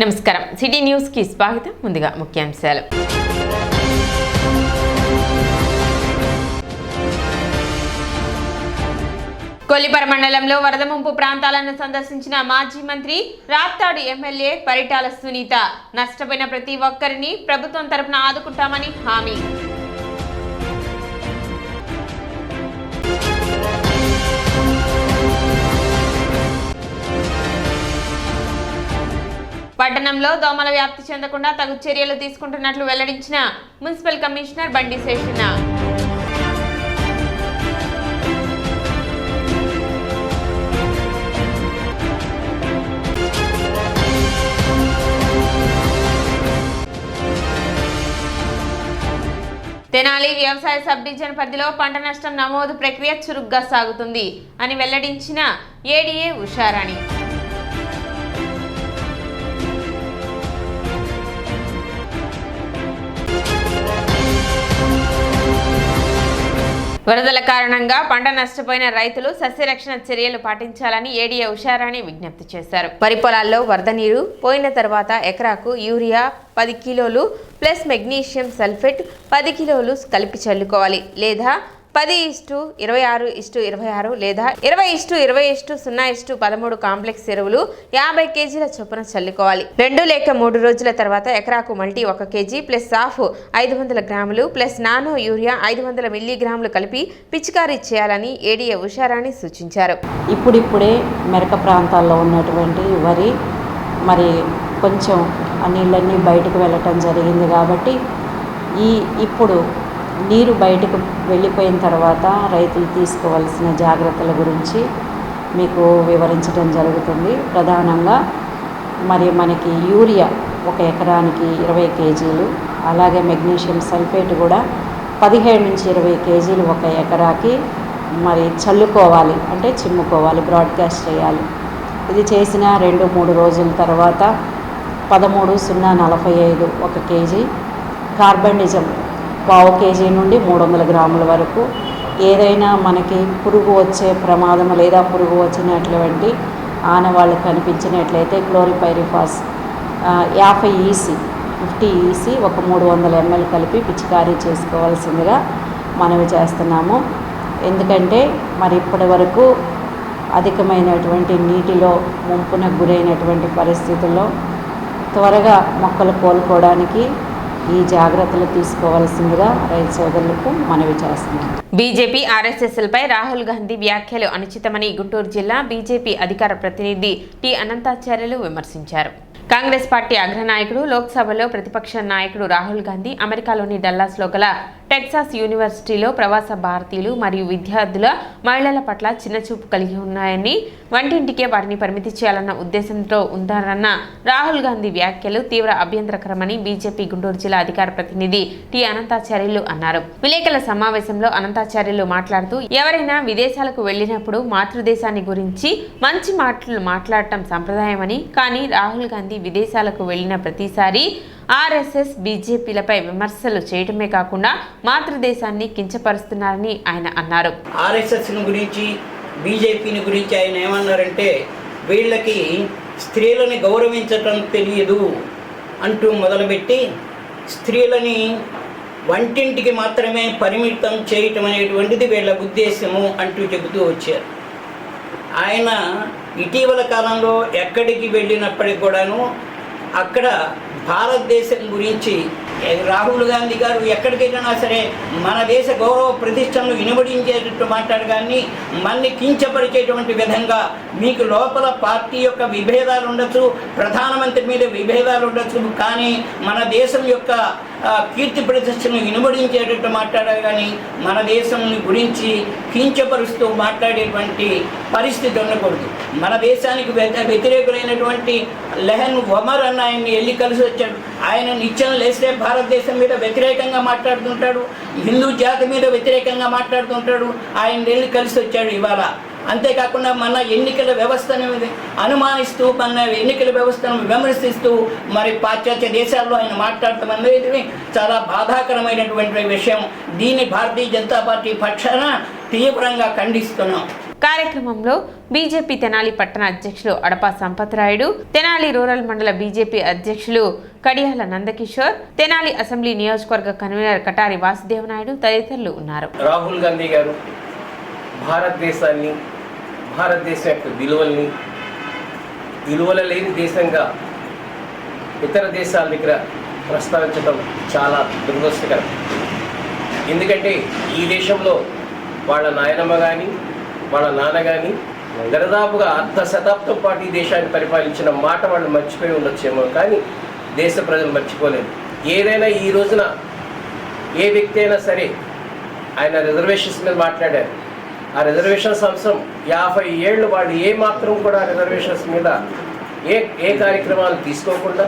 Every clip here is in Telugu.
నమస్కారం సిటీ న్యూస్ కి స్వాగతం. ముందుగా ముఖ్యాంశాలు. కొల్లిపర మండలంలో వరద ముంపు ప్రాంతాలను సందర్శించిన మాజీ మంత్రి రాప్తాడు ఎమ్మెల్యే పరిటాల సునీత. నష్టపోయిన ప్రతి ఒక్కరిని ప్రభుత్వం తరపున ఆదుకుంటామని హామీ. పట్టణంలో దోమల వ్యాప్తి చెందకుండా తగు చర్యలు తీసుకుంటున్నట్లు వెల్లడించిన మున్సిపల్ కమిషనర్ బండి శేషన్న. తెనాలి వ్యవసాయ సబ్ డివిజన్ పరిధిలో పంట నష్టం నమోదు ప్రక్రియ చురుగ్గా సాగుతుంది అని వెల్లడించిన ఏడీఏ ఉషారాణి. వరదల కారణంగా పంట నష్టపోయిన రైతులు సస్యరక్షణ చర్యలు పాటించాలని ఏడీఏ ఉషారాణి విజ్ఞప్తి చేశారు. వరి పొలాల్లో వరద నీరు పోయిన తర్వాత ఎకరాకు యూరియా 10 కిలోలు ప్లస్ మెగ్నీషియం సల్ఫేట్ 10 కిలోలు కలిపి చల్లుకోవాలి. లేదా 10:26:26 లేదా 20:20:0:13 కాంప్లెక్స్ ఎరువులు 50 కేజీల చొప్పున చల్లుకోవాలి. 2 లేక 3 రోజుల తర్వాత ఎకరాకు మల్టీ 1 కేజీ ప్లస్ సాఫ్ 500 గ్రాములు ప్లస్ నానో యూరియా 500 మిల్లీగ్రాములు కలిపి పిచికారీ చేయాలని ఏడీఏ ఉషారాణి సూచించారు. ఇప్పుడిప్పుడే మెరక ప్రాంతాల్లో ఉన్నటువంటి వరి మరి కొంచెం ఆ నీళ్ళన్నీ బయటకు వెళ్ళటం జరిగింది కాబట్టి ఇప్పుడు నీరు బయటకు వెళ్ళిపోయిన తర్వాత రైతులు తీసుకోవాల్సిన జాగ్రత్తల గురించి మీకు వివరించడం జరుగుతుంది. ప్రధానంగా మరి మనకి యూరియా 1 ఎకరానికి 20 కేజీలు, అలాగే మెగ్నీషియం సల్ఫేట్ కూడా 15 నుంచి 20 కేజీలు 1 ఎకరాకి మరి చల్లుకోవాలి, అంటే చిమ్ముకోవాలి, బ్రాడ్కాస్ట్ చేయాలి. ఇది చేసిన 2-3 రోజుల తర్వాత 13:045 1 కేజీ, కార్బనిజం 1/4 కేజీ నుండి 300 గ్రాముల వరకు. ఏదైనా మనకి పురుగు వచ్చే ప్రమాదం లేదా పురుగు వచ్చినటువంటి ఆనవాళ్ళు కనిపించినట్లయితే క్లోరిపైరిఫాస్ 50 EC 50 EC 300 ml కలిపి పిచికారీ చేసుకోవాల్సిందిగా మనవి చేస్తున్నాము. ఎందుకంటే మరి ఇప్పటి వరకు అధికమైనటువంటి నీటిలో ముంపున గురైనటువంటి పరిస్థితుల్లో త్వరగా మొక్కలు కోలుకోవడానికి ఈ జాగ్రత్తలు తీసుకోవాల్సిందిగా రైతు సోదరులకు మనవి చేస్తున్నాం. బీజేపీ ఆర్ఎస్ఎస్లపై రాహుల్ గాంధీ వ్యాఖ్యలు అనుచితమని గుంటూరు జిల్లా బీజేపీ అధికార ప్రతినిధి టి అనంతాచార్యులు విమర్శించారు. కాంగ్రెస్ పార్టీ అగ్రనాయకుడు, లోక్సభలో ప్రతిపక్ష నాయకుడు రాహుల్ గాంధీ అమెరికాలోని డల్లాస్లో గల టెక్సాస్ యూనివర్సిటీలో ప్రవాస భారతీయులు మరియు విద్యార్థుల మహిళల పట్ల చిన్నచూపు కలిగి ఉన్నాయని, వంటింటికే వారిని పరిమితి చేయాలన్న ఉద్దేశంతో ఉందారన్న రాహుల్ గాంధీ వ్యాఖ్యలు తీవ్ర అభ్యంతరకరమని బీజేపీ గుంటూరు జిల్లా అధికార ప్రతినిధి టి అనంతాచార్యులు అన్నారు. విలేకరుల సమావేశంలో అనంతాచార్యులు మాట్లాడుతూ, ఎవరైనా విదేశాలకు వెళ్లినప్పుడు మాతృదేశాన్ని గురించి మంచి మాటలు మాట్లాడటం సంప్రదాయమని, కానీ రాహుల్ గాంధీ విదేశాలకు వెళ్లిన ప్రతిసారి ఆర్ఎస్ఎస్ బీజేపీలపై విమర్శలు చేయటమే కాకుండా మాతృదేశాన్ని కించపరుస్తున్నారని ఆయన అన్నారు. ఆర్ఎస్ఎస్ గురించి బీజేపీని గురించి ఆయన ఏమన్నారంటే, వీళ్ళకి స్త్రీలని గౌరవించటం తెలియదు అంటూ మొదలుపెట్టి స్త్రీలని వంటింటికి మాత్రమే పరిమితం చేయటం అనేటువంటిది వీళ్ళ ఉద్దేశము అంటూ చెబుతూ వచ్చారు. ఆయన ఇటీవల కాలంలో ఎక్కడికి వెళ్ళినప్పటికి కూడాను అక్కడ భారతదేశం గురించి రాహుల్ గాంధీ గారు ఎక్కడికి వెళ్ళినా సరే మన దేశ గౌరవ ప్రతిష్టలను వినబడించేటట్టు మాట్లాడు, కానీ మనని కించపరిచేటువంటి విధంగా మీకు లోపల పార్టీ యొక్క విభేదాలు ఉండొచ్చు, ప్రధానమంత్రి మీద విభేదాలు ఉండొచ్చు, కానీ మన దేశం యొక్క కీర్తి ప్రతిష్టను వినబడించేటట్టు మాట్లాడారు, కానీ మన దేశం గురించి కించపరుస్తూ మాట్లాడేటువంటి పరిస్థితి ఉండకూడదు. మన దేశానికి వ్యతిరేకులైనటువంటి లెహన్ ఒమర్ అన్న ఆయన్ని వెళ్ళి కలిసి వచ్చాడు. ఆయన నిత్యం లేస్తే భారతదేశం మీద వ్యతిరేకంగా మాట్లాడుతుంటాడు, హిందూ జాతి మీద వ్యతిరేకంగా మాట్లాడుతుంటాడు. ఆయన వెళ్ళి కలిసి వచ్చాడు ఇవాళ. అంతేకాకుండా మన ఎన్నికల వ్యవస్థను అనుమానిస్తూ, మన ఎన్నికల వ్యవస్థను విమర్శిస్తూ మరి పాశ్చాత్య దేశాల్లో ఆయన మాట్లాడటం అనేది చాలా బాధాకరమైనటువంటి విషయం. దీన్ని భారతీయ జనతా పార్టీ పక్షాన తీవ్రంగా ఖండిస్తున్నాం. కార్యక్రమంలో బీజేపీ తెనాలి పట్టణ అధ్యక్షులు అడపా సంపత్రాయుడు, తెనాలి రూరల్ మండల బీజేపీ అధ్యక్షులు కడియాల నందకిషోర్, తెనాలి అసెంబ్లీ నియోజకవర్గ కన్వీనర్ కటారి వాసుదేవనాయుడు తదితరులు ఉన్నారు. రాహుల్ గాంధీ గారు భారతదేశాన్ని, భారతదేశం యొక్క విలువల లేని దేశంగా ఇతర దేశాల దగ్గర ప్రస్తావించడం చాలా దురదృష్టకరం. ఎందుకంటే ఈ దేశంలో వాళ్ళ నాయనమ్మ కానీ వాళ్ళ నాన్న కానీ దరిదాపుగా అర్ధ శతాబ్దం పాటు ఈ దేశాన్ని పరిపాలించిన మాట వాళ్ళు మర్చిపోయి ఉండొచ్చేమో, కానీ దేశ ప్రజలు మర్చిపోలేదు. ఏదైనా ఈ రోజున ఏ వ్యక్తి అయినా సరే ఆయన రిజర్వేషన్స్ మీద మాట్లాడారు. ఆ రిజర్వేషన్స్ అంశం 50 ఏళ్ళు వాళ్ళు ఏ మాత్రం కూడా రిజర్వేషన్స్ మీద ఏ కార్యక్రమాలు తీసుకోకుండా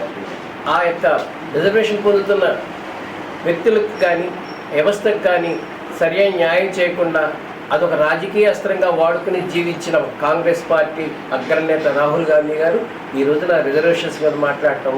ఆ యొక్క రిజర్వేషన్ పొందుతున్న వ్యక్తులకు కానీ వ్యవస్థకు కానీ సరైన న్యాయం చేయకుండా అదొక రాజకీయ అస్త్రంగా వాడుకుని జీవించిన కాంగ్రెస్ పార్టీ అగ్రనేత రాహుల్ గాంధీ గారు ఈ రోజున రిజర్వేషన్స్ మీద మాట్లాడటం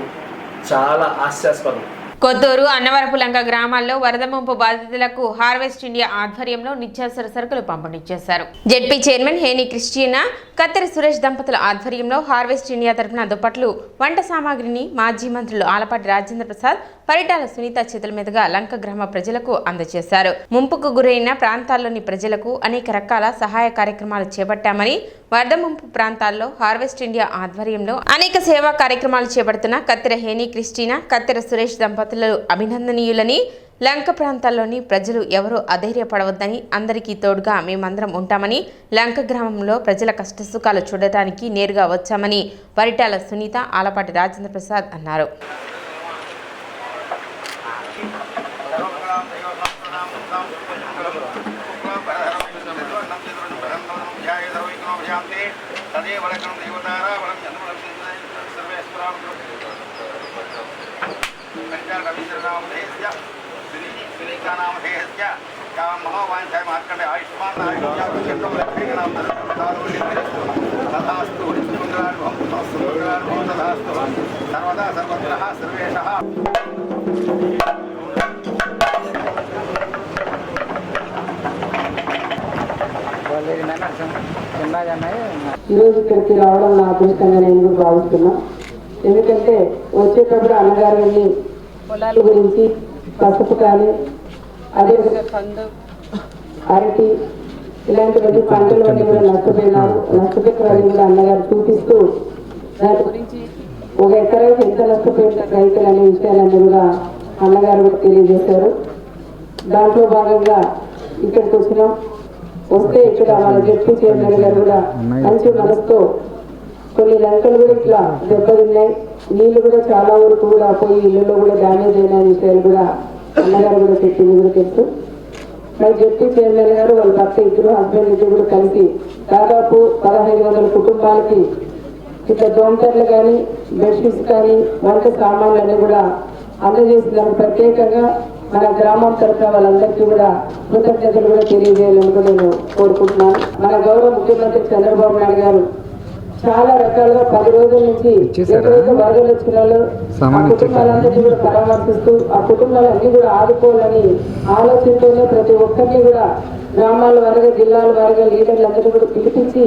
చాలా హాస్యాస్పదం. కొత్తూరు, అన్నవరపులంక గ్రామాల్లో వరద ముంపు బాధితులకు హార్వెస్ట్ ఇండియా ఆధ్వర్యంలో నిత్యావసర సరుకులు పంపిణీ చేశారు. జెడ్పీ చైర్మన్ హేని క్రిస్టియనా, కత్తెర సురేష్ దంపతుల ఆధ్వర్యంలో హార్వెస్ట్ ఇండియా తరపున దుప్పట్లు, వంట సామాగ్రిని మాజీ మంత్రులు ఆలపాటి రాజేంద్ర ప్రసాద్, పరిటాల సునీత చేతుల మీదుగా లంక గ్రామ ప్రజలకు అందజేశారు. ముంపుకు గురైన ప్రాంతాల్లోని ప్రజలకు అనేక రకాల సహాయ కార్యక్రమాలు చేపట్టామని, వరద ముంపు ప్రాంతాల్లో హార్వెస్ట్ ఇండియా ఆధ్వర్యంలో అనేక సేవా కార్యక్రమాలు చేపడుతున్న కత్తెర హేని క్రిస్టినా, కత్తెర సురేష్ దంపతులు అభినందనీయులని, లంక ప్రాంతాల్లోని ప్రజలు ఎవరూ అధైర్యపడవద్దని, అందరికీ తోడుగా మేమందరం ఉంటామని, లంక గ్రామంలో ప్రజల కష్టసుఖాలు చూడటానికి నేరుగా వచ్చామని పరిటాల సునీత, ఆలపాటి రాజేంద్ర ప్రసాద్ అన్నారు. ఈరోజు ఇక్కడికి రావడం నా అదృష్టంగా నేను కూడా భావిస్తున్నా. ఎందుకంటే వచ్చేటప్పుడు అన్నగారు వెళ్ళి పొలాల గురించి పసుపు కానీ అదే అరటి ఇలాంటివన్నీ పంటలన్నీ కూడా నష్టపోయినారు, నష్టపోయిన కూడా అన్నగారు చూపిస్తూ దాని గురించి ఒక ఎకరాకి ఎంత నష్టపోయిన రైతులు అనే విషయాలన్నీ కూడా అన్నగారు కూడా తెలియజేశారు. దాంట్లో భాగంగా ఇక్కడికి వచ్చినాం. వస్తే ఇక్కడ మన జెడ్పీ చైర్మన్ గారు కూడా మంచి మనసుతో కొన్ని లంకలు కూడా ఇట్లా దెబ్బతిన్నాయి, నీళ్లు కూడా చాలా వరకు కూడా పోయి ఇళ్ళలో కూడా డ్యామేజ్ అయిన విషయాలు కూడా అన్నగారు కూడా చెప్పింది కూడా తెలుసు. మరి జెడ్పీ చైర్మన్ గారు వాళ్ళ భర్త ఇద్దరు హస్బెండ్ ఇద్దరు కూడా కలిసి దాదాపు 1500 కుటుంబాలకి ఇట్లా దోమతెరలు కానీ బెడ్షీట్స్ కానీ వంట సామాన్లన్నీ కూడా అందజేసినందుకు ప్రత్యేకంగా మన గ్రామం తరఫున వాళ్ళందరికీ కూడా కృతజ్ఞతలు కూడా తెలియజేయాలని కూడా నేను కోరుకుంటున్నాను. మన గౌరవ ముఖ్యమంత్రి చంద్రబాబు నాయుడు గారు చాలా రకాలుగా 10 రోజుల నుంచి ఎక్కడైతే వరదలు వచ్చిన వాళ్ళు ఆ కుటుంబాలందరినీ కూడా పరామర్శిస్తూ ఆ కుటుంబాలన్నీ కూడా ఆదుకోవాలని ఆలోచనతోనే ప్రతి ఒక్కరిని కూడా గ్రామాల వారిగా జిల్లాల వారిగా లీడర్లందరినీ కూడా పిలిపించి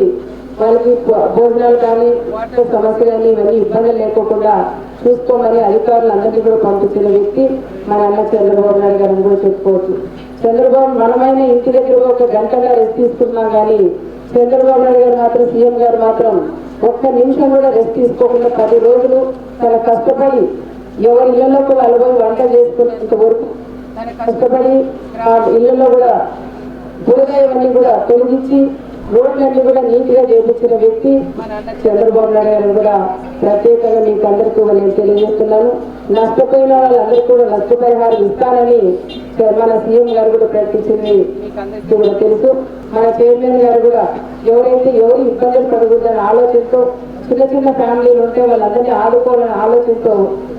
వాళ్ళకి భోజనాలు కానీ వాటర్ సమస్య కానీ ఇవన్నీ ఇబ్బందులు లేకోకుండా చూసుకోమని అధికారులందరినీ కూడా పంపించిన వ్యక్తి మన అన్న చంద్రబాబు నాయుడు గారిని కూడా చెప్పుకోవచ్చు. చంద్రబాబు మనమైన ఇంటి దగ్గర ఒక గంటగా రెస్ట్ తీసుకున్నాం కానీ చంద్రబాబు నాయుడు గారు మాత్రం, సీఎం గారు మాత్రం ఒక్క నిమిషం కూడా రెస్ట్ తీసుకోకుండా 10 రోజులు తన కష్టపడి ఎవరి ఇళ్లలోకి వాళ్ళు పోయి వంట చేసుకునేంత వరకు తన కష్టపడి ఇళ్లలో కూడా బురద ఇవన్నీ కూడా తొలగించి రోడ్లన్నీ కూడా నీట్గా చేపించిన వ్యక్తి మన అన్న చంద్రబాబు నాయుడు గారు కూడా ప్రత్యేకంగా మీకు అందరికీ నేను తెలియజేస్తున్నాను. నష్టపోయిన వాళ్ళందరికీ కూడా నష్టపరిహారం ఇస్తానని మన సీఎం గారు కూడా ప్రకటించింది మీకు అందరికీ కూడా తెలుసు. మన చైర్మన్ గారు కూడా ఎవరు ఇబ్బందులు పడకూడదని ఆలోచనతో చిన్న చిన్న ఫ్యామిలీలు ఉంటే వాళ్ళందరినీ ఆదుకోవాలని ఆలోచనతో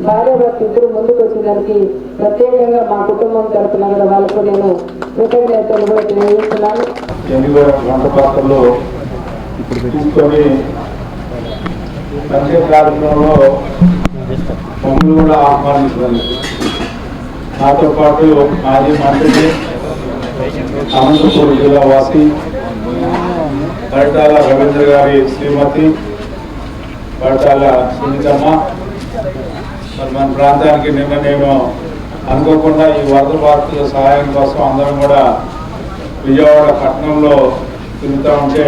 భార్య భర్త ఇద్దరు ముందుకు వచ్చినందుకు ప్రత్యేకంగా మా కుటుంబం తరఫున కూడా వాళ్ళకు నేను కృతజ్ఞతలు కూడా తెలియజేస్తున్నాను. వంట పాత్రలో తీసుకొని ప్రత్యేక కార్యక్రమంలో మమ్మల్ని కూడా ఆహ్వానించడానికి నాతో పాటు మాజీ మంత్రి అనంతపురం జిల్లా వాసి పరిటాల రవీంద్ర గారి శ్రీమతి పరిటాల సునీతమ్మ. మరి మన ప్రాంతానికి నిన్న నేను అనుకోకుండా ఈ వరద బాధితుల సహాయం కోసం అందరం కూడా విజయవాడ పట్టణంలో తిరుగుతూ ఉంటే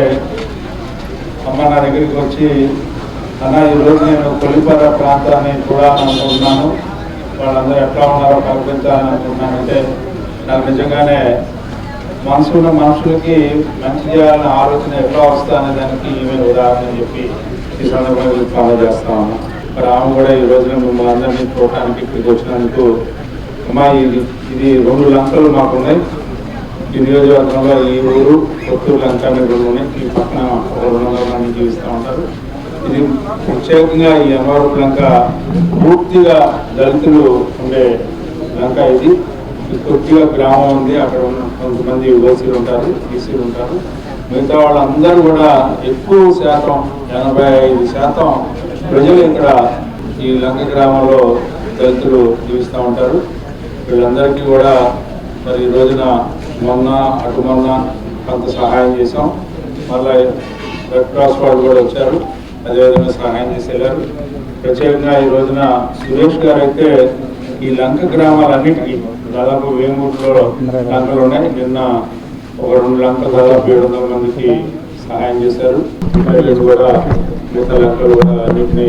అమ్మ నా దగ్గరికి వచ్చి అన్న ఈరోజు నేను కొల్లిపర ప్రాంతాన్ని చూడాలనుకుంటున్నాను, వాళ్ళందరూ ఎట్లా ఉన్నారో కల్పించాలని అనుకుంటున్నానంటే నాకు నిజంగానే మనసున్న మనుషులకి మంచి చేయాలనే ఆలోచన ఎట్లా వస్తా అనే దానికి ఈమె ఉదాహరణ అని చెప్పి ఈ సందర్భంగా ఫాలో చేస్తా ఉన్నాం. మరి ఆమె కూడా ఈ రోజున మిమ్మల్ని అందరినీ చూడటానికి ఇక్కడికి వచ్చినందుకు అమ్మా ఇది 2 లంకలు మాకు ఉన్నాయి. ఈ నియోజకవర్గంలో ఈ ఊరు కొత్తూరు లంక అనేది ఉన్నాయి. ఈ పక్కన 200 మంది జీవిస్తూ ఉంటారు. ఇది ప్రత్యేకంగా ఈ అమ్మవారి లంక పూర్తిగా దళితులు ఉండే లంక. ఇది కొద్దిగా గ్రామం ఉంది, అక్కడ కొంతమంది ఓసీలు ఉంటారు, బీసీలు ఉంటారు. మిగతా వాళ్ళందరూ కూడా ఎక్కువ శాతం 85% ప్రజలు ఇక్కడ ఈ లంక గ్రామంలో దళితులు జీవిస్తూ ఉంటారు. వీళ్ళందరికీ కూడా మరి ఈ రోజున మొన్న కొంత సహాయం చేసాం. మళ్ళీ రెడ్ క్రాస్ వాళ్ళు కూడా వచ్చారు, అదేవిధంగా సహాయం చేసి వెళ్ళారు. ప్రత్యేకంగా ఈ రోజున సురేష్ గారు అయితే ఈ లంక గ్రామాలన్నిటికీ దాదాపు వేమూరులో లంకలు ఉన్నాయి. నిన్న ఒక 2 లంకలు దాదాపు 700 మందికి సహాయం చేశారు. కూడా మిగతా లంకలు కూడా అన్నింటినీ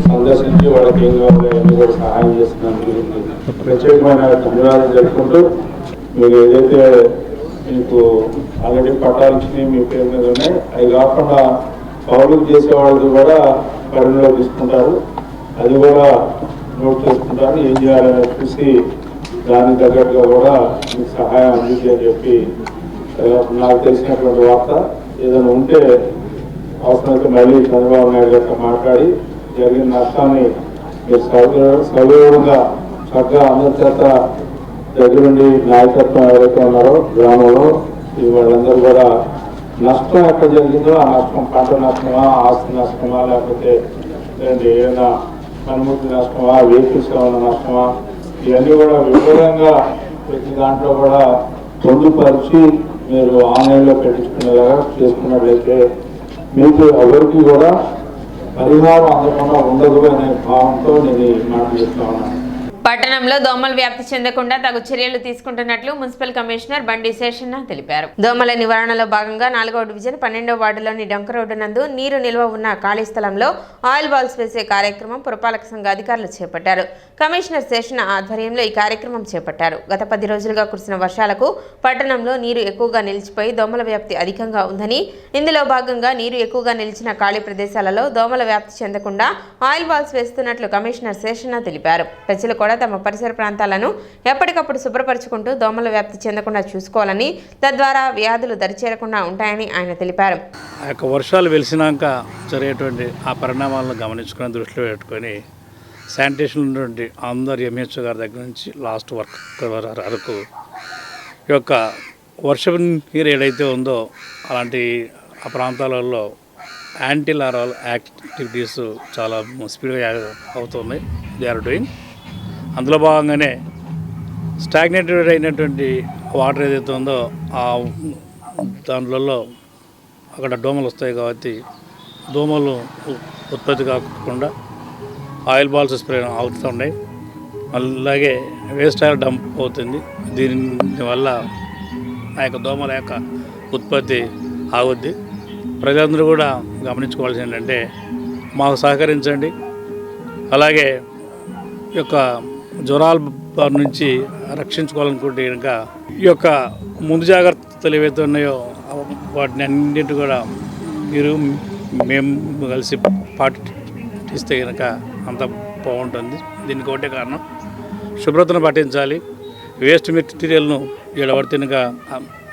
సందర్శించి వాళ్ళకి ఏం కావాలి అన్ని కూడా సహాయం చేస్తున్నందుకు ప్రత్యేకమైన ధన్యవాదాలు జరుపుకుంటూ మీరు ఏదైతే మీకు ఆల్రెడీ పట్టాలు ఇచ్చినవి మీ పేరు మీద ఉన్నాయి, అవి కాకుండా పౌరులకు చేసే వాళ్ళు కూడా పరిగణలో తీసుకుంటారు. అది కూడా నోట్ చేసుకుంటారు. ఏం చేయాలని చూసి దానికి తగ్గట్టుగా కూడా మీకు సహాయం అందించి అని చెప్పి నాకు తెలిసినటువంటి వార్త. ఏదైనా ఉంటే అవసరమైతే మళ్ళీ చంద్రబాబు నాయుడు గారితో మాట్లాడి జరిగిన నష్టాన్ని మీరు సౌకర్యంగా చక్కగా అందరి చేత దగ్గరుండి నాయకత్వం ఎవరైతే ఉన్నారో గ్రామంలో వాళ్ళందరూ కూడా నష్టం ఎక్కడ జరిగిందో ఆ నష్టం పంట నష్టమా, ఆస్తి నష్టమా, లేకపోతే ఏదైనా పనిముట్టు నష్టమా, వెహికల్స్ ఏమైనా నష్టమా, ఇవన్నీ కూడా వివరంగా ప్రతి దాంట్లో కూడా పొందుపరిచి మీరు ఆన్లైన్లో పెట్టించుకునేలాగా చేసుకున్నట్లయితే మీకు ఎవరికి కూడా పరిహారం అందకుండా ఉండదు అనే భావంతో నేను ఈ మాట చెప్తా ఉన్నాను. పట్టణంలో దోమలు వ్యాప్తి చెందకుండా తగు చర్యలు తీసుకుంటున్నట్లు మున్సిపల్ కమిషనర్ బండి శేషన్న తెలిపారు. దోమల నివారణలో భాగంగా 4వ డివిజన్ 12వ వార్డులోని డొంక రోడ్డు నందు నీరు నిల్వ ఉన్న ఖాళీ స్థలంలో ఆయిల్ బాల్స్ వేసే కార్యక్రమం పురపాలక సంఘ అధికారులు చేపట్టారు. కమిషనర్ శేషన్న ఆధ్వర్యంలో ఈ కార్యక్రమం చేపట్టారు. గత 10 రోజులుగా కురిసిన వర్షాలకు పట్టణంలో నీరు ఎక్కువగా నిలిచిపోయి దోమల వ్యాప్తి అధికంగా ఉందని, ఇందులో భాగంగా నీరు ఎక్కువగా నిలిచిన ఖాళీ ప్రదేశాలలో దోమల వ్యాప్తి చెందకుండా ఆయిల్ బాల్స్ వేస్తున్నట్లు కమిషనర్ శేషన్న తెలిపారు. ప్రజలు కూడా తమ పరిసర ప్రాంతాలను ఎప్పటికప్పుడు శుభ్రపరచుకుంటూ దోమల వ్యాప్తి చెందకుండా చూసుకోవాలని, తద్వారా వ్యాధులు దరిచేరకుండా ఉంటాయని ఆయన తెలిపారు. ఆ యొక్క వర్షాలు వెలిసినాక జరిగేటువంటి ఆ పరిణామాలను గమనించుకుని దృష్టిలో పెట్టుకొని శానిటేషన్ ఉన్నటువంటి అందరు ఎంహెచ్ఓ గారి దగ్గర నుంచి లాస్ట్ వర్కర్ వరకు ఈ యొక్క వర్షపు నీరు ఏదైతే ఉందో అలాంటి ఆ ప్రాంతాలలో యాంటీ లార్వల్ యాక్టివిటీస్ చాలా స్పీడ్గా అవుతున్నాయి. They are doing. అందులో భాగంగానే స్టాగ్నేటెడ్ అయినటువంటి వాటర్ ఏదైతే ఉందో ఆ దాంట్లో అక్కడ దోమలు వస్తాయి కాబట్టి దోమలు ఉత్పత్తి కాకుండా ఆయిల్ బాల్స్ స్ప్రే అవుతున్నాయి. అలాగే వేస్ట్ ఆయిల్ డంప్ అవుతుంది. దీనివల్ల ఆ యొక్క దోమల యొక్క ఉత్పత్తి ఆగుద్ది. ప్రజలందరూ కూడా గమనించుకోవాల్సింది ఏంటంటే మాకు సహకరించండి. అలాగే ఈ యొక్క జ్వరాల బారి నుంచి రక్షించుకోవాలనుకుంటే కనుక ఈ యొక్క ముందు జాగ్రత్తలు ఏవైతే ఉన్నాయో వాటిని అన్నింటి కూడా మీరు మేము కలిసి పాటిస్తే కనుక అంత బాగుంటుంది. దీనికి ఒకటే కారణం శుభ్రతను పాటించాలి. వేస్ట్ మెటీరియల్ను ఎడబడితేనగా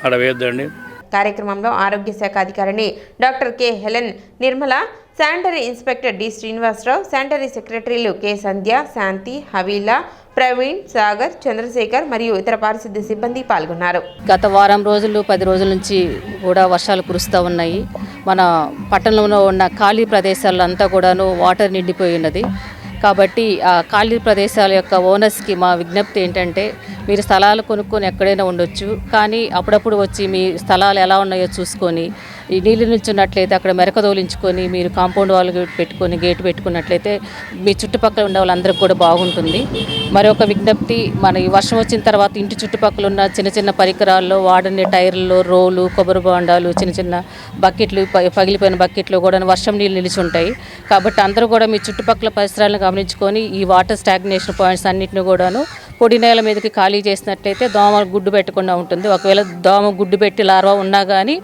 అడవేయద్దండి. కార్యక్రమంలో ఆరోగ్య శాఖ అధికారిని doctor K Helen Nirmala, sanitary inspector D Srinivasarao, sanitary సెక్రటరీలు కె సంధ్య, శాంతి, హవీలా, ప్రవీణ్, సాగర్, చంద్రశేఖర్ మరియు ఇతర పారిశుద్ధ్య సిబ్బంది పాల్గొన్నారు. గత వారం రోజులు 10 రోజుల నుంచి కూడా వర్షాలు కురుస్తూ ఉన్నాయి. మన పట్టణంలో ఉన్న ఖాళీ ప్రదేశాల్లో అంతా కూడాను వాటర్ నిండిపోయి ఉన్నది. కాబట్టి ఆ ఖాళీ ప్రదేశాల యొక్క ఓనర్స్కి మా విజ్ఞప్తి ఏంటంటే, మీరు స్థలాలు కొనుక్కొని ఎక్కడైనా ఉండొచ్చు, కానీ అప్పుడప్పుడు వచ్చి మీ స్థలాలు ఎలా ఉన్నాయో చూసుకొని ఈ నీళ్ళు నిల్చున్నట్లయితే అక్కడ మెరక తోలించుకొని మీరు కాంపౌండ్ వాల్ పెట్టుకొని గేట్ పెట్టుకున్నట్లయితే మీ చుట్టుపక్కల ఉండే వాళ్ళందరికీ కూడా బాగుంటుంది. మరొక విజ్ఞప్తి, మన ఈ వర్షం వచ్చిన తర్వాత ఇంటి చుట్టుపక్కల ఉన్న చిన్న చిన్న పరికరాల్లో వాడని టైర్లలో రోలు, కొబ్బరి బొండాలు, చిన్న చిన్న బకెట్లు, పగిలిపోయిన బకెట్లు కూడా వర్షం నీళ్ళు నిలిచి ఉంటాయి. కాబట్టి అందరూ కూడా మీ చుట్టుపక్కల పరిసరాలను గమనించుకొని ఈ వాటర్ స్టాగ్నేషన్ పాయింట్స్ అన్నింటిని కూడాను పొడి నేల మీదకి ఖాళీ చేసినట్లయితే దోమ గుడ్డు పెట్టకుండా ఉంటుంది. ఒకవేళ దోమ గుడ్డు పెట్టి లార్వా ఉన్నా కానీ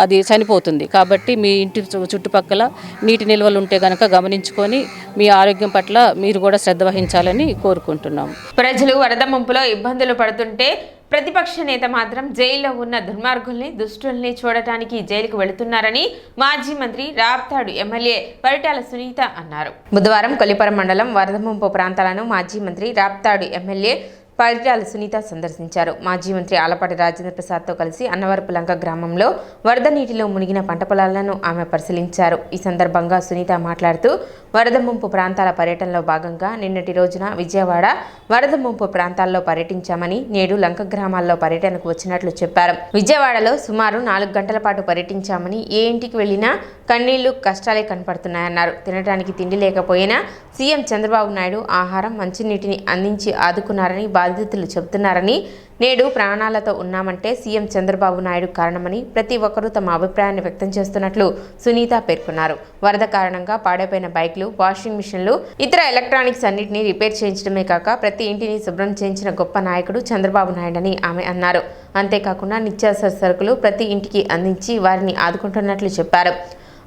అది చనిపోతుంది. కాబట్టి మీ ఇంటి చుట్టుపక్కల నీటి నిల్వలు ఉంటే కనుక గమనించుకొని మీ ఆరోగ్యం పట్ల మీరు కూడా శ్రద్ధ వహించాలని కోరుకుంటున్నాము. ప్రజలు వరద ముంపులో ఇబ్బందులు పడుతుంటే ప్రతిపక్ష నేత మాత్రం జైల్లో ఉన్న దుర్మార్గుల్ని, దుష్టుల్ని చూడటానికి జైలుకు వెళుతున్నారని మాజీ మంత్రి రాప్తాడు ఎమ్మెల్యే పరిటాల సునీత అన్నారు. బుధవారం కొల్లిపురం మండలం వరద ముంపు ప్రాంతాలను మాజీ మంత్రి రాప్తాడు ఎమ్మెల్యే పరిటాల సునీత సందర్శించారు. మాజీ మంత్రి ఆలపాటి రాజేంద్ర ప్రసాద్తో కలిసి అన్నవరపు లంక గ్రామంలో వరద నీటిలో మునిగిన పంట పొలాలను ఆమె పరిశీలించారు. ఈ సందర్భంగా సునీత మాట్లాడుతూ వరద ముంపు ప్రాంతాల పర్యటనలో భాగంగా నిన్నటి రోజున విజయవాడ వరద ముంపు ప్రాంతాల్లో పర్యటించామని, నేడు లంక గ్రామాల్లో పర్యటనకు వచ్చినట్లు చెప్పారు. విజయవాడలో సుమారు 4 గంటల పాటు పర్యటించామని, ఏ ఇంటికి వెళ్లినా కన్నీళ్లు, కష్టాలే కనపడుతున్నాయన్నారు. తినడానికి తిండి లేకపోయినా సీఎం చంద్రబాబు నాయుడు ఆహారం, మంచినీటిని అందించి ఆదుకున్నారని బాధితులు చెబుతున్నారని, నేడు ప్రాణాలతో ఉన్నామంటే సీఎం చంద్రబాబు నాయుడు కారణమని ప్రతి ఒక్కరూ తమ అభిప్రాయాన్ని వ్యక్తం చేస్తున్నట్లు సునీత పేర్కొన్నారు. వరద కారణంగా పాడైపోయిన బైక్లు, వాషింగ్ మిషన్లు, ఇతర ఎలక్ట్రానిక్స్ అన్నింటినీ రిపేర్ చేయించడమే కాక ప్రతి ఇంటిని శుభ్రం చేయించిన గొప్ప నాయకుడు చంద్రబాబు నాయుడని ఆమె అన్నారు. అంతేకాకుండా నిత్యావసర సరుకులు ప్రతి ఇంటికి అందించి వారిని ఆదుకుంటున్నట్లు చెప్పారు.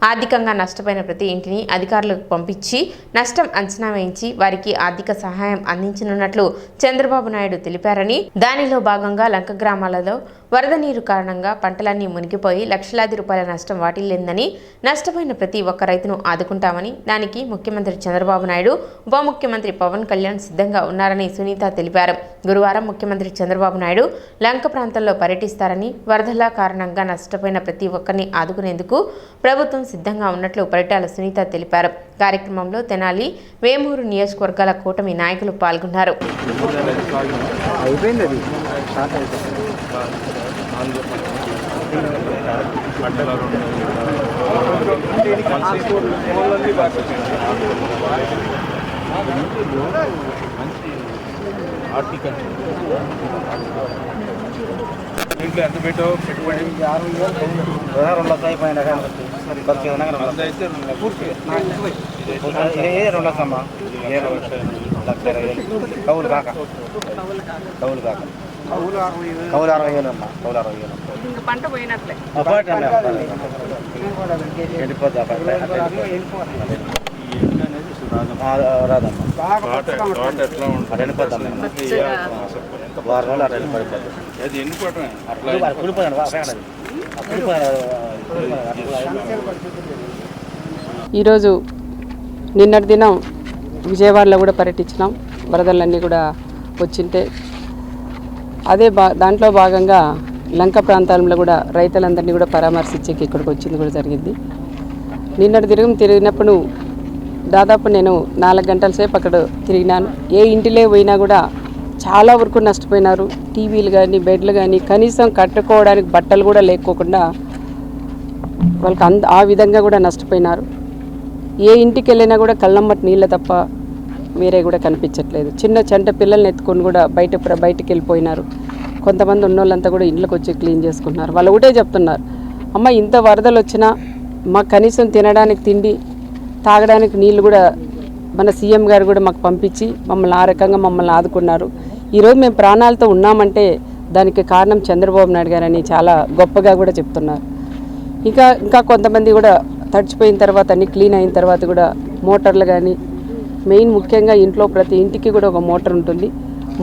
ఆర్థికంగా నష్టపోయిన ప్రతి ఇంటిని అధికారులకు పంపించి నష్టం అంచనా వేయించి వారికి ఆర్థిక సహాయం అందించనున్నట్లు చంద్రబాబు నాయుడు తెలిపారని, దానిలో భాగంగా లంక గ్రామాలలో వరద నీరు కారణంగా పంటలన్నీ మునిగిపోయి లక్షలాది రూపాయల నష్టం వాటిల్లిందని, నష్టపోయిన ప్రతి ఒక్క రైతును ఆదుకుంటామని, దానికి ముఖ్యమంత్రి చంద్రబాబు నాయుడు, ఉప ముఖ్యమంత్రి పవన్ కళ్యాణ్ సిద్ధంగా ఉన్నారని సునీత తెలిపారు. గురువారం ముఖ్యమంత్రి చంద్రబాబు నాయుడు లంక ప్రాంతంలో పర్యటిస్తారని, వరదల కారణంగా నష్టపోయిన ప్రతి ఒక్కరిని ఆదుకునేందుకు ప్రభుత్వం సిద్ధంగా ఉన్నట్లు పరిటాల సునీత తెలిపారు. కార్యక్రమంలో తెనాలి, వేమూరు నియోజకవర్గాల కూటమి నాయకులు పాల్గొన్నారు. ఇంట్లో ఎంత పెట్టావు పెట్టుబడి? 2 లక్షలు అయిపోయింది. ఖర్చు ఏదైనా 2 లక్షమ్మా, 1,20,000 కౌలు కాక కౌలు 60,000 అమ్మా, కౌలు 60,000 పంట పోయినట్లే రాదమ్మా, 2 వారం రోజులు అట్లా ఈరోజు నిన్నటి దినం విజయవాడలో కూడా పర్యటించినాం. వరదలన్నీ కూడా వచ్చింటే అదే దాంట్లో భాగంగా లంక ప్రాంతాలలో కూడా రైతులందరినీ కూడా పరామర్శించేకి ఇక్కడికి వచ్చింది కూడా జరిగింది. నిన్నటి తిరిగినప్పుడు దాదాపు నేను 4 గంటల సేపు అక్కడ తిరిగినాను. ఏ ఇంటిలో పోయినా కూడా చాలా వరకు నష్టపోయినారు. టీవీలు కానీ, బెడ్లు కానీ, కనీసం కట్టుకోవడానికి బట్టలు కూడా లేకోకుండా వాళ్ళకి ఆ విధంగా కూడా నష్టపోయినారు. ఏ ఇంటికి వెళ్ళినా కూడా కళ్ళమ్మటి నీళ్ళ తప్ప వేరే కూడా కనిపించట్లేదు. చిన్న చంట పిల్లల్ని ఎత్తుకొని కూడా బయటికి వెళ్ళిపోయినారు. కొంతమంది ఉన్నోళ్ళంతా కూడా ఇంట్లోకి వచ్చి క్లీన్ చేసుకుంటున్నారు. వాళ్ళు ఒకటే చెప్తున్నారు, అమ్మ ఇంత వరదలు వచ్చినా మాకు కనీసం తినడానికి తిండి, తాగడానికి నీళ్ళు కూడా మన సీఎం గారు కూడా మాకు పంపించి మమ్మల్ని ఆ రకంగా మమ్మల్ని ఆదుకున్నారు. ఈరోజు మేము ప్రాణాలతో ఉన్నామంటే దానికి కారణం చంద్రబాబు నాయుడు గారని చాలా గొప్పగా కూడా చెప్తున్నారు. ఇంకా కొంతమంది కూడా తడిచిపోయిన తర్వాత అన్ని క్లీన్ అయిన తర్వాత కూడా మోటార్లు కానీ, మెయిన్ ముఖ్యంగా ఇంట్లో ప్రతి ఇంటికి కూడా ఒక మోటార్ ఉంటుంది.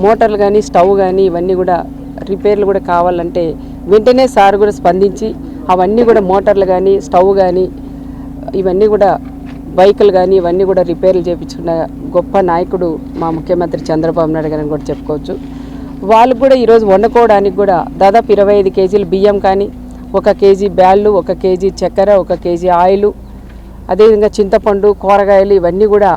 మోటార్లు కానీ, స్టవ్ కానీ ఇవన్నీ కూడా రిపేర్లు కూడా కావాలంటే వెంటనే సార్ కూడా స్పందించి అవన్నీ కూడా మోటార్లు కానీ, స్టవ్ కానీ, ఇవన్నీ కూడా బైకులు కానీ ఇవన్నీ కూడా రిపేర్లు చేయించుకున్న గొప్ప నాయకుడు మా ముఖ్యమంత్రి చంద్రబాబు నాయుడు గారిని కూడా చెప్పుకోవచ్చు. వాళ్ళకు కూడా ఈరోజు వండుకోవడానికి కూడా దాదాపు 25 కేజీలు బియ్యం కానీ, 1 కేజీ బ్యాళ్ళు, 1 కేజీ చక్కెర, 1 కేజీ ఆయిలు, అదేవిధంగా చింతపండు, కూరగాయలు ఇవన్నీ కూడా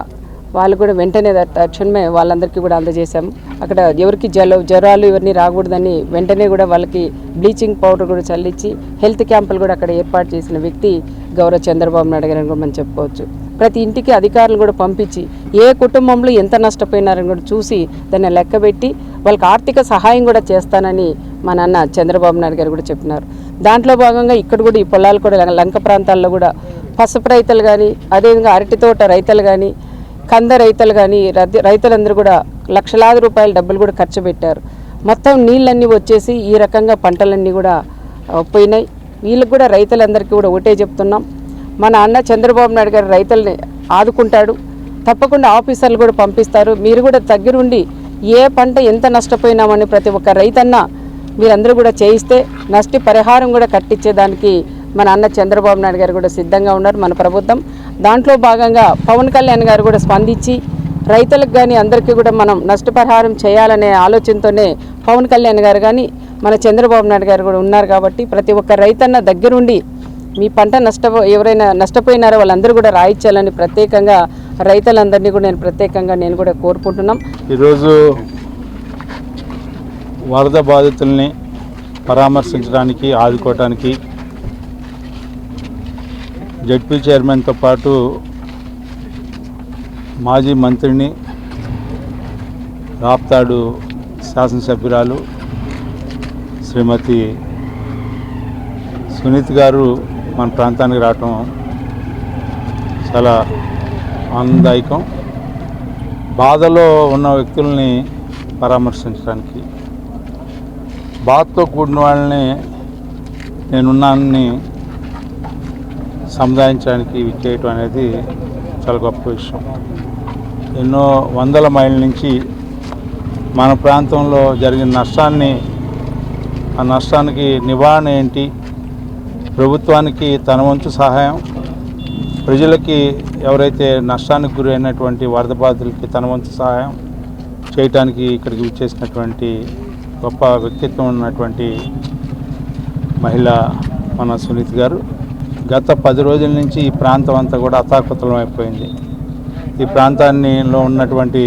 వాళ్ళు కూడా వెంటనే తక్షణమే వాళ్ళందరికీ కూడా అందజేశాము. అక్కడ ఎవరికి జ్వరాలు ఇవన్నీ రాకూడదని వెంటనే కూడా వాళ్ళకి బ్లీచింగ్ పౌడర్ కూడా చల్లించి హెల్త్ క్యాంపులు కూడా అక్కడ ఏర్పాటు చేసిన వ్యక్తి గౌరవ చంద్రబాబు నాయుడు గారని కూడా మనం చెప్పుకోవచ్చు. ప్రతి ఇంటికి అధికారులు కూడా పంపించి ఏ కుటుంబంలో ఎంత నష్టపోయినారని కూడా చూసి దాన్ని లెక్కబెట్టి వాళ్ళకి ఆర్థిక సహాయం కూడా చేస్తానని మా నాన్న చంద్రబాబు నాయుడు గారు కూడా చెప్పినారు. దాంట్లో భాగంగా ఇక్కడ కూడా ఈ పొలాలు కూడా లంక ప్రాంతాల్లో కూడా పసుపు రైతులు కానీ, అదేవిధంగా అరటి తోట రైతులు కానీ, కంద రైతులు కానీ, రైతులందరూ కూడా లక్షలాది రూపాయల డబ్బులు కూడా ఖర్చు పెట్టారు. మొత్తం నీళ్ళన్నీ వచ్చేసి ఈ రకంగా పంటలన్నీ కూడా పోయినాయి. వీళ్ళకి కూడా రైతులందరికీ కూడా ఒకటే చెప్తున్నాం, మన అన్న చంద్రబాబు నాయుడు గారు రైతుల్ని ఆదుకుంటాడు. తప్పకుండా ఆఫీసర్లు కూడా పంపిస్తారు. మీరు కూడా దగ్గరుండి ఏ పంట ఎంత నష్టపోయినామని ప్రతి ఒక్క రైతన్న మీరందరూ కూడా చేయిస్తే నష్ట పరిహారం కూడా కట్టించేదానికి మన అన్న చంద్రబాబు నాయుడు గారు కూడా సిద్ధంగా ఉన్నారు, మన ప్రభుత్వం. దాంట్లో భాగంగా పవన్ కళ్యాణ్ గారు కూడా స్పందించి రైతులకు కానీ అందరికీ కూడా మనం నష్టపరిహారం చేయాలనే ఆలోచనతోనే పవన్ కళ్యాణ్ గారు కానీ మన చంద్రబాబు నాయుడు గారు కూడా ఉన్నారు. కాబట్టి ప్రతి ఒక్క రైతన్న దగ్గరుండి మీ పంట ఎవరైనా నష్టపోయినారో వాళ్ళందరూ కూడా రాయించాలని ప్రత్యేకంగా రైతులందరినీ కూడా నేను కూడా కోరుకుంటున్నాం. ఈరోజు వరద బాధితుల్ని పరామర్శించడానికి, ఆదుకోవటానికి జడ్పీ చైర్మన్తో పాటు మాజీ మంత్రిని, రాప్తాడు శాసనసభ్యురాలు శ్రీమతి సునీత్ గారు మన ప్రాంతానికి రావటం చాలా ఆనందదాయకం. బాధలో ఉన్న వ్యక్తుల్ని పరామర్శించడానికి, బాధతో కూడిన వాళ్ళని నేనున్నానని సముదాయించడానికి విచ్చేయటం అనేది చాలా గొప్ప విషయం. ఎన్నో వందల మైళ్ళ నుంచి మన ప్రాంతంలో జరిగిన నష్టాన్ని, ఆ నష్టానికి నివారణ ఏంటి, ప్రభుత్వానికి తన వంతు సహాయం, ప్రజలకి ఎవరైతే నష్టానికి గురైనటువంటి వరద బాధితులకి తన వంతు సహాయం చేయటానికి ఇక్కడికి విచ్చేసినటువంటి గొప్ప వ్యక్తిత్వం ఉన్నటువంటి మహిళ మన సునీత్ గారు. గత 10 రోజుల నుంచి ఈ ప్రాంతం అంతా కూడా అతాకుతలం అయిపోయింది. ఈ ప్రాంతాల్లో ఉన్నటువంటి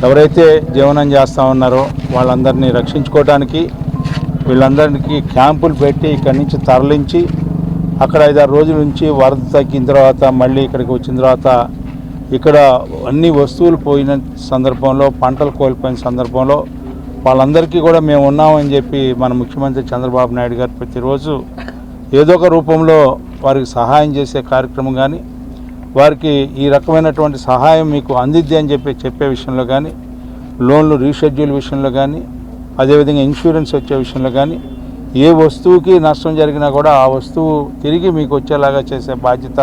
ఎవరైతే జీవనం చేస్తూ ఉన్నారో వాళ్ళందరినీ రక్షించుకోవడానికి వీళ్ళందరికీ క్యాంపులు పెట్టి ఇక్కడి నుంచి తరలించి అక్కడ 5-6 రోజుల నుంచి వరద తగ్గిన తర్వాత మళ్ళీ ఇక్కడికి వచ్చిన తర్వాత ఇక్కడ అన్ని వస్తువులు పోయిన సందర్భంలో, పంటలు కోల్పోయిన సందర్భంలో వాళ్ళందరికీ కూడా మేము ఉన్నామని చెప్పి మన ముఖ్యమంత్రి చంద్రబాబు నాయుడు గారు ప్రతిరోజు ఏదో ఒక రూపంలో వారికి సహాయం చేసే కార్యక్రమం కానీ, వారికి ఈ రకమైనటువంటి సహాయం మీకు అందిద్ది అని చెప్పే విషయంలో కానీ, లోన్లు రీషెడ్యూల్ విషయంలో కానీ, అదేవిధంగా ఇన్సూరెన్స్ వచ్చే విషయంలో కానీ, ఏ వస్తువుకి నష్టం జరిగినా కూడా ఆ వస్తువు తిరిగి మీకు వచ్చేలాగా చేసే బాధ్యత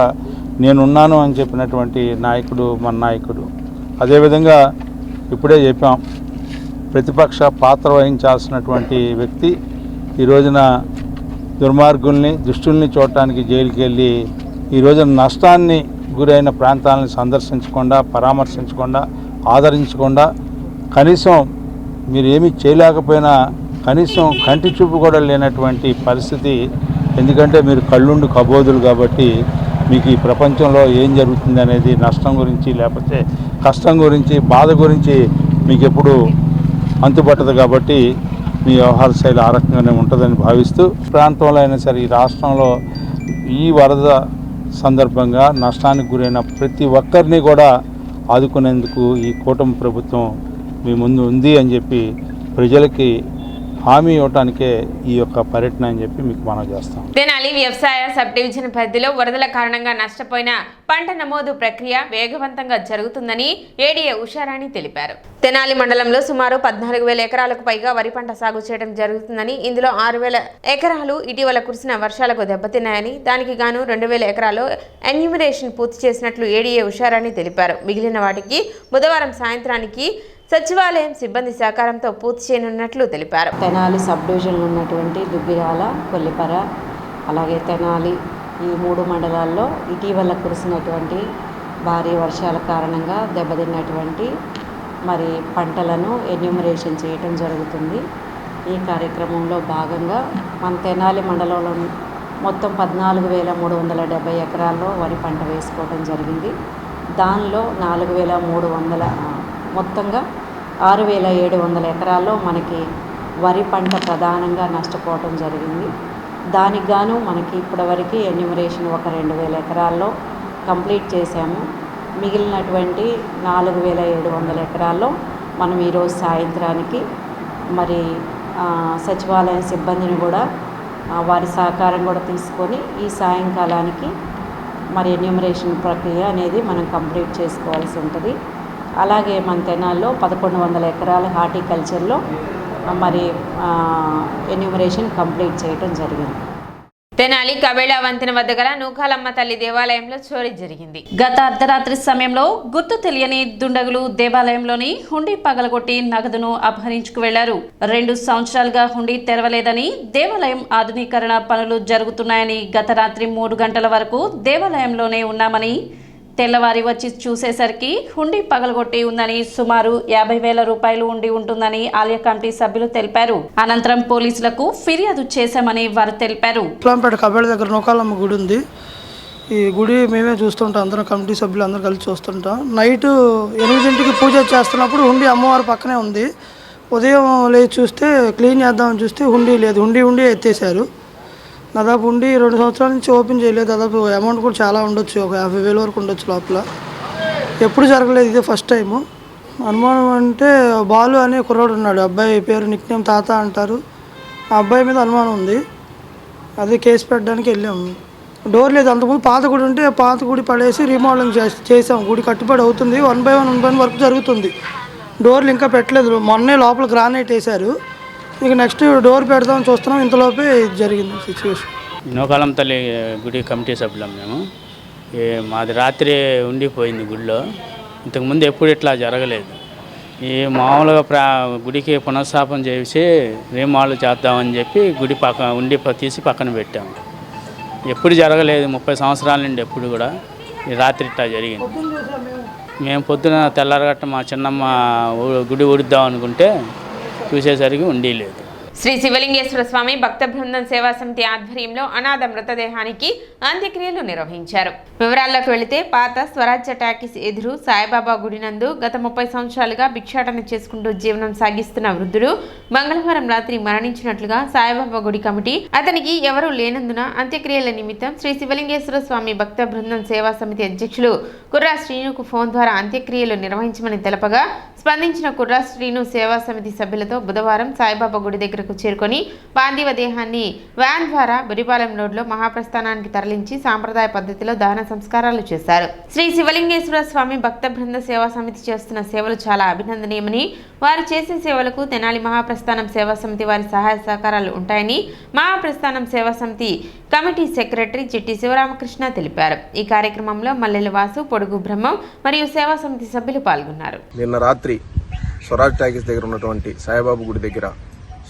నేనున్నాను అని చెప్పినటువంటి నాయకుడు మన నాయకుడు. అదేవిధంగా ఇప్పుడే చెప్పాం, ప్రతిపక్ష పాత్ర వహించాల్సినటువంటి వ్యక్తి ఈ రోజున దుర్మార్గుల్ని, దుష్టుల్ని చూడటానికి జైలుకి వెళ్ళి ఈ రోజున నష్టాన్ని గురైన ప్రాంతాలను సందర్శించకుండా, పరామర్శించకుండా, ఆదరించకుండా, కనీసం మీరు ఏమీ చేయలేకపోయినా కనీసం కంటి చూపు కూడా లేనటువంటి పరిస్థితి. ఎందుకంటే మీరు కళ్ళుండి కబోదులు కాబట్టి మీకు ఈ ప్రపంచంలో ఏం జరుగుతుంది అనేది నష్టం గురించి, లేకపోతే కష్టం గురించి, బాధ గురించి మీకు ఎప్పుడు అంతుపట్టదు. కాబట్టి మీ వ్యవహార శైలి ఆ రకంగానే ఉంటుందని భావిస్తూ, ప్రాంతంలో అయినా సరే ఈ రాష్ట్రంలో ఈ వరద సందర్భంగా నష్టానికి గురైన ప్రతి ఒక్కరిని కూడా ఆదుకునేందుకు ఈ కూటమి ప్రభుత్వం మీ ముందు ఉంది అని చెప్పి ప్రజలకి హామీ ఇవ్వటానికే ఈ యొక్క పర్యటన అని చెప్పి మీకు మనం చేస్తాం. తెనాలి వ్యవసాయ సబ్ డివిజన్ పరిధిలో వరదల కారణంగా నష్టపోయిన పంట నమోదు ప్రక్రియ వేగవంతంగా జరుగుతుందని ఏడీఏ ఉషారాణి తెలిపారు. తెనాలి మండలంలో సుమారు 14,000 ఎకరాలకు పైగా వరి పంట సాగు చేయడం జరుగుతుందని, ఇందులో 6,000 ఎకరాలు ఇటీవల కురిసిన వర్షాలకు దెబ్బతిన్నాయని, దానికి గాను 2,000 ఎకరాలు ఎన్యూమరేషన్ పూర్తి చేసినట్లు ఏడీఏ ఉషారాణి తెలిపారు. మిగిలిన వాటికి బుధవారం సాయంత్రానికి సచివాలయం సిబ్బంది సహకారంతో పూర్తి చేయనున్నట్లు తెలిపారు. తెనాలి సబ్ డివిజన్లో ఉన్నటువంటి దుబ్బిరాల, కొల్లిపర, అలాగే తెనాలి ఈ 3 మండలాల్లో ఇటీవల కురిసినటువంటి భారీ వర్షాల కారణంగా దెబ్బతిన్నటువంటి మరి పంటలను ఎన్యూమరేషన్ చేయటం జరుగుతుంది. ఈ కార్యక్రమంలో భాగంగా మన తెనాలి మండలంలో మొత్తం 14,370 ఎకరాల్లో వరి పంట వేసుకోవడం జరిగింది. దానిలో 4,300 మొత్తంగా 6,700 ఎకరాల్లో మనకి వరి పంట ప్రధానంగా నష్టపోవటం జరిగింది. దానికి గాను మనకి ఇప్పటివరకు ఎన్యూమరేషన్ ఒక 2,000 ఎకరాల్లో కంప్లీట్ చేశాము. మిగిలినటువంటి 4,700 ఎకరాల్లో మనం ఈరోజు సాయంత్రానికి మరి సచివాలయం సిబ్బందిని కూడా వారి సహకారం కూడా తీసుకొని ఈ సాయంకాలానికి మరి ఎన్యూమరేషన్ ప్రక్రియ అనేది మనం కంప్లీట్ చేసుకోవాల్సి ఉంటుంది. అలాగే మన తెనాల్లో 1,100 ఎకరాల హార్టికల్చర్లో మరి ఎన్యూమరేషన్ కంప్లీట్ చేయడం జరిగింది. తెనాలి కబేళా వంతెన వద్ద గల నూకాలమ్మ తల్లి దేవాలయంలో చోరీ జరిగింది. గత అర్ధరాత్రి సమయంలో గుర్తు తెలియని దుండగులు దేవాలయంలోని హుండీ పగలగొట్టి నగదును అపహరించుకు వెళ్లారు. 2 సంవత్సరాలుగా హుండీ తెరవలేదని, దేవాలయం ఆధునీకరణ పనులు జరుగుతున్నాయని, గత రాత్రి 3 గంటల వరకు దేవాలయంలోనే ఉన్నామని, తెల్లవారి వచ్చి చూసేసరికి హుండీ పగలగొట్టి ఉందని, సుమారు 50,000 రూపాయలు ఉండి ఉంటుందని ఆలయ కమిటీ సభ్యులు తెలిపారు. అనంతరం పోలీసులకు ఫిర్యాదు చేశామని వారు తెలిపారు. ఇస్లాంపేట కబేళ దగ్గర నూకాలమ్మ గుడి ఉంది. ఈ గుడి మేమే చూస్తుంటాం, అందరం కమిటీ సభ్యులు అందరూ కలిసి చూస్తుంటాం. నైట్ 8 పూజ చేస్తున్నప్పుడు హుండీ అమ్మవారి పక్కనే ఉంది. ఉదయం లేచి చూస్తే క్లీన్ చేద్దామని చూస్తే హుండీ లేదు. హుండీ ఎత్తేసారు. దాదాపు ఉండి 2 సంవత్సరాల నుంచి ఓపెన్ చేయలేదు. దాదాపు అమౌంట్ కూడా చాలా ఉండొచ్చు, ఒక 50,000 వరకు ఉండొచ్చు లోపల. ఎప్పుడు జరగలేదు, ఇదే ఫస్ట్ టైము. అనుమానం అంటే బాలు అనే కుర్రాడు ఉన్నాడు, అబ్బాయి పేరు నిక్నేమ్ తాత అంటారు. ఆ అబ్బాయి మీద అనుమానం ఉంది. అదే కేసు పెట్టడానికి వెళ్ళాము. డోర్ లేదు. అంతకుముందు పాత గుడి ఉంటే పాత గుడి పడేసి రీమోడలింగ్ చేసాం. గుడి కట్టుబడి అవుతుంది, 1 by 1 వర్క్ జరుగుతుంది. డోర్లు ఇంకా పెట్టలేదు. మొన్నే లోపల గ్రానైట్ వేశారు. ఇక నెక్స్ట్ డోర్ పెడదామని చూస్తున్నాం. ఇంతలోపే జరిగింది సిచ్యువేషన్. నూకాలమ్మ తల్లి గుడి కమిటీ సభ్యులం మేము. మాది రాత్రి ఉండిపోయింది గుడిలో. ఇంతకుముందు ఎప్పుడు ఇట్లా జరగలేదు. ఈ మామూలుగా గుడికి పునఃస్థాపన చేసి రీమాలు చేద్దామని చెప్పి గుడి ఉండి తీసి పక్కన పెట్టాము. ఎప్పుడు జరగలేదు, 30 సంవత్సరాల నుండి ఎప్పుడు కూడా. ఈ రాత్రి ఇట్లా జరిగింది. మేము పొద్దున తెల్లారగట్ట మా చిన్నమ్మ గుడి ఊడిద్దాం అనుకుంటే చూసేసరికి ఉండి లేదు. శ్రీ శివలింగేశ్వర స్వామి భక్త బృందం సేవా సమితి ఆధ్వర్యంలో అనాథ మృతదేహానికి అంత్యక్రియలు నిర్వహించారు. వివరాల్లోకి వెళితే పాత స్వరాజ్య టాకీస్ ఎదురు సాయిబాబా గుడి నందు గత 30 సంవత్సరాలుగా భిక్షాటన చేసుకుంటూ జీవనం సాగిస్తున్న వృద్ధుడు మంగళవారం రాత్రి మరణించినట్లుగా సాయిబాబా గుడి కమిటీ అతనికి ఎవరూ లేనందున అంత్యక్రియల నిమిత్తం శ్రీ శివలింగేశ్వర స్వామి భక్త బృందం సేవా సమితి అధ్యక్షులు కుర్రా శ్రీనుకు ఫోన్ ద్వారా అంత్యక్రియలు నిర్వహించమని తెలపగా స్పందించిన కుర్రా శ్రీను సేవా సమితి సభ్యులతో బుధవారం సాయిబాబా గుడి దగ్గరకు చేరుకొని పార్థివ దేహాన్ని వ్యాన్ ద్వారా బురిపాలెం రోడ్లో మహాప్రస్థానానికి తరలించి సాంప్రదాయ పద్ధతిలో దహన సంస్కారాలు చేశారు. శ్రీ శివలింగేశ్వర స్వామి భక్త బృంద సేవా సమితి చేస్తున్న సేవలు చాలా అభినందనీయమని, వారు చేసే సేవలకు తెనాలి మహాప్రస్థానం సేవా సమితి వారి సహాయ సహకారాలు ఉంటాయని మహాప్రస్థానం సేవా సమితి కమిటీ సెక్రటరీ చిట్టి శివరామకృష్ణ తెలిపారు. ఈ కార్యక్రమంలో మల్లెల వాసు, పొడుగు బ్రహ్మం మరియు సేవా సమితి సభ్యులు పాల్గొన్నారు. నిన్న రాత్రి స్వరాజ్ టాకీస్ దగ్గర ఉన్నటువంటి సాయిబాబు గుడి దగ్గర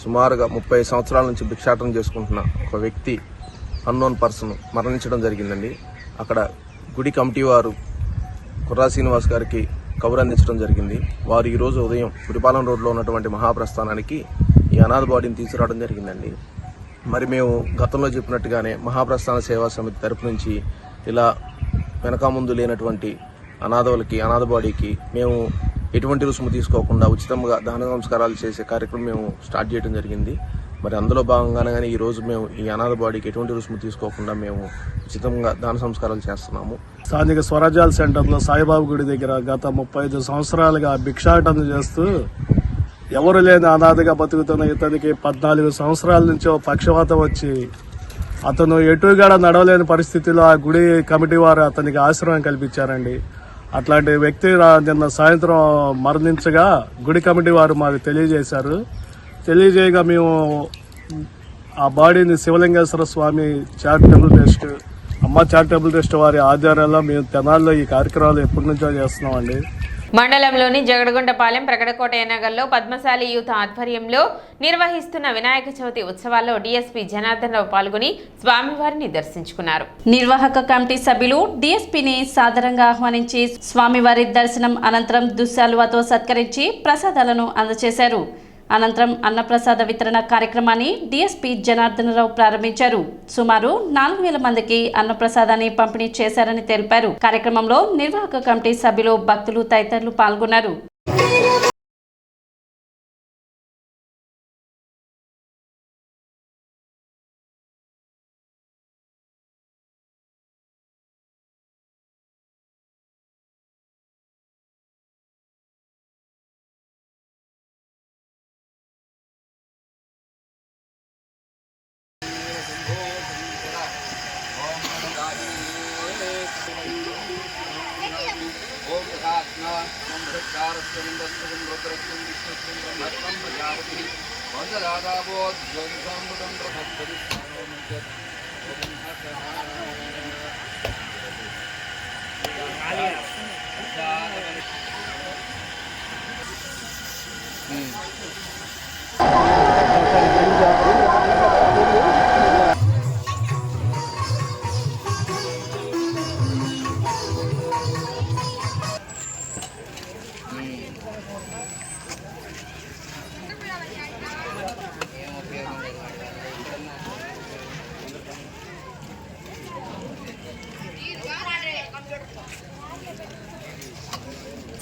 సుమారుగా 30 సంవత్సరాల నుంచి భిక్షాటన చేసుకుంటున్న ఒక వ్యక్తి, అన్నోన్ పర్సన్ మరణించడం జరిగిందండి. అక్కడ గుడి కమిటీ వారు కుర్రా శ్రీనివాస్ గారికి కబురు అందించడం జరిగింది. వారు ఈరోజు ఉదయం పురిపాలెం రోడ్లో ఉన్నటువంటి మహాప్రస్థానానికి ఈ అనాథ బాడీని తీసుకురావడం జరిగిందండి. మరి మేము గతంలో చెప్పినట్టుగానే మహాప్రస్థాన సేవా సమితి తరపు నుంచి ఇలా వెనక ముందు లేనటువంటి అనాథలకి, అనాథ బాడీకి మేము ఎటువంటి రుసుము తీసుకోకుండా ఉచితంగా దహన సంస్కారాలు చేసే కార్యక్రమం మేము స్టార్ట్ చేయడం జరిగింది. మరి అందులో భాగంగానే కానీ ఈరోజు మేము ఈ అనాథ బాడీకి ఎటువంటి రుసుము తీసుకోకుండా మేము ఉచితంగా దహన సంస్కారాలు చేస్తున్నాము. స్థానిక స్వరాజ్యాల సెంటర్లో సాయిబాబు గుడి దగ్గర గత 35 సంవత్సరాలుగా భిక్షాటన చేస్తూ ఎవరు లేని అనాథగా బతుకుతున్న ఇతనికి 14 సంవత్సరాల నుంచి పక్షవాతం వచ్చి అతను ఎటుగా నడవలేని పరిస్థితిలో ఆ గుడి కమిటీ వారు అతనికి ఆశ్రయం కల్పించారండి. అట్లాంటి వ్యక్తి నిన్న సాయంత్రం మరణించగా గుడి కమిటీ వారు మాకు తెలియజేశారు. తెలియజేయగా మేము ఆ బాడీని శివలింగేశ్వర స్వామి చారిటబుల్ ట్రస్ట్, అమ్మ చారిటబుల్ ట్రస్ట్ వారి ఆధ్వర్యంలో మేము తెనాల్లో ఈ కార్యక్రమాలు ఎప్పటి నుంచో చేస్తున్నామండి. మండలంలోని జగడగుంటపాలెం ప్రకటకోట నగర్లో పద్మశాలి యూత్ ఆధ్వర్యంలో నిర్వహిస్తున్న వినాయక చవితి ఉత్సవాల్లో డీఎస్పీ జనార్దన్ రావు పాల్గొని స్వామివారిని దర్శించుకున్నారు. నిర్వాహక కమిటీ సభ్యులు డీఎస్పీని సాదరంగా ఆహ్వానించి స్వామివారి దర్శనం అనంతరం దుశ్శాలువతో సత్కరించి ప్రసాదాలను అందజేశారు. అనంతరం అన్నప్రసాద వితరణ కార్యక్రమాన్ని డీఎస్పీ జనార్దన్ రావు ప్రారంభించారు. సుమారు 4,000 మందికి అన్నప్రసాదాన్ని పంపిణీ చేశారని తెలిపారు. కార్యక్రమంలో నిర్వాహక కమిటీ సభ్యులు, భక్తులు తదితరులు పాల్గొన్నారు.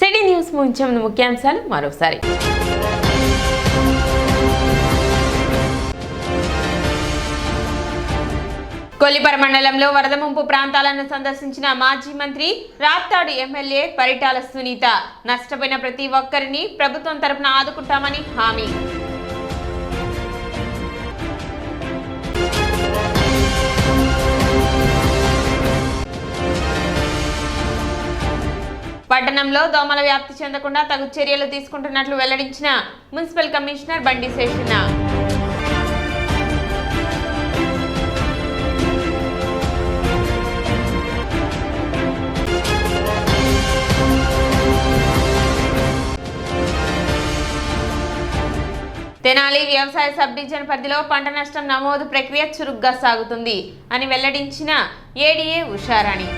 సిటీ న్యూస్ ముఖ్యాంశాలు మరోసారి. కొల్లిపర మండలంలో వరద ముంపు ప్రాంతాలను సందర్శించిన మాజీ మంత్రి రాప్తాడు ఎమ్మెల్యే పరిటాల సునీత. నష్టపోయిన ప్రతి ఒక్కరిని ప్రభుత్వం తరపున ఆదుకుంటామని హామీ. పట్టణంలో దోమల వ్యాప్తి చెందకుండా తగు చర్యలు తీసుకుంటున్నట్లు వెల్లడించిన మున్సిపల్ కమిషనర్ బండి శేషన్న. తెనాలి వ్యవసాయ సబ్ డివిజన్ పరిధిలో పంట నష్టం నమోదు ప్రక్రియ చురుగ్గా సాగుతుంది అని వెల్లడించిన ఏడీఏ ఉషారాణి.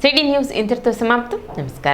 సిటీ న్యూస్ ఇంతటితో సమాప్తం. నమస్కారం.